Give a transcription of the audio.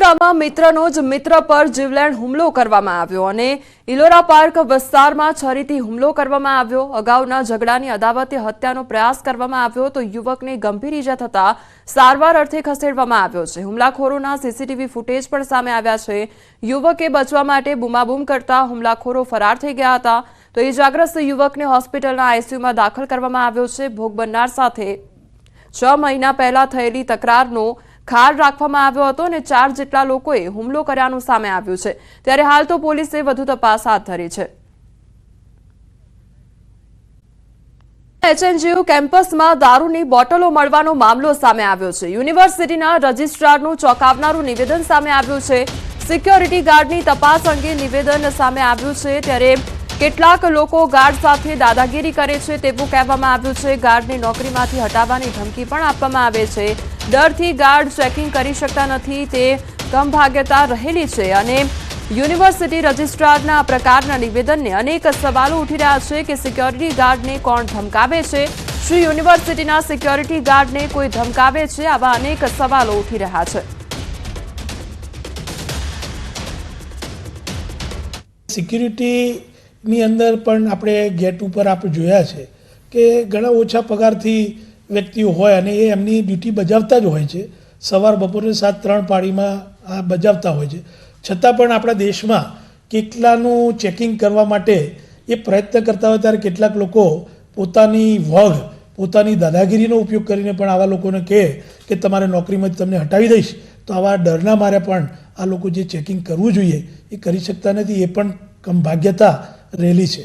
વડોદરામાં મિત્રનો જ મિત્ર પર જીવલેણ હુમલો કરવામાં આવ્યો અને ઇલોરા પાર્ક વિસ્તારમાં છરીથી હુમલો કરવામાં આવ્યો। અગાઉના ઝઘડાની અદાવતે હત્યાનો પ્રયાસ કરવામાં આવ્યો તો યુવકને ગંભીર ઈજા થતા સારવાર અર્થે ખસેડવામાં આવ્યો છે। હુમલાખોરોના સીસીટીવી ફૂટેજ પણ સામે આવ્યા છે। યુવકે બચવા માટે બૂમાબૂમ કરતા હુમલાખોરો ફરાર થઈ ગયા હતા તો ઈજાગ્રસ્ત યુવકને હોસ્પિટલના આઈસીયુમાં દાખલ કરવામાં આવ્યો છે। ભોગ બનનાર સાથે 6 મહિના પહેલા થયેલી તકરારનો ખાર રાખવામાં આવ્યો હતો અને 4 જેટલા લોકોએ હુમલો કર્યાનું સામે આવ્યું છે। ત્યારે હાલ તો પોલીસે વધુ તપાસ હાથ ધરી છે। એચએનજીયુ કેમ્પસમાં દારૂની બોટલો મળવાનો મામલો સામે આવ્યો છે। યુનિવર્સિટીના રજિસ્ટ્રારનું ચોંકાવનારું નિવેદન સામે આવ્યું છે। સિક્યોરિટી ગાર્ડની તપાસ અંગે નિવેદન સામે આવ્યું છે ત્યારે કેટલાક લોકો ગાર્ડ સાથે દાદાગીરી કરે છે તેવું કહેવામાં આવ્યું છે। ગાર્ડને નોકરીમાંથી હટાવવાની ધમકી પણ આપવામાં આવે છે। ડરથી ગાર્ડ ચેકિંગ કરી શકતા નથી તે કમભાગ્યતા રહેલી છે અને યુનિવર્સિટી રજિસ્ટ્રારના આ પ્રકારના નિવેદનને અનેક સવાલો ઉઠી રહ્યા છે કે સિક્યોરિટી ગાર્ડને કોણ ધમકાવે છે? શું યુનિવર્સિટીના સિક્યોરિટી ગાર્ડને કોઈ ધમકાવે છે? આવા અનેક સવાલો ઉઠી રહ્યા છે। સિક્યુરિટીની અંદર પણ આપણે ગેટ ઉપર આપણે જોયા છે કે ઘણા ઓછા પગારથી વ્યક્તિઓ હોય અને એ એમની ડ્યુટી બજાવતા જ હોય છે। સવાર બપોરે 7-3 પાળીમાં આ બજાવતા હોય છે। છતાં પણ આપણા દેશમાં કેટલાનું ચેકિંગ કરવા માટે એ પ્રયત્ન કરતા હોય ત્યારે કેટલાક લોકો પોતાની વગ પોતાની દાદાગીરીનો ઉપયોગ કરીને પણ આવા લોકોને કહે કે તમારે નોકરીમાંથી તમને હટાવી દઈશ તો આવા ડરના મારે પણ આ લોકો જે ચેકિંગ કરવું જોઈએ એ કરી શકતા નથી। એ પણ કમભાગ્યતા રહેલી છે।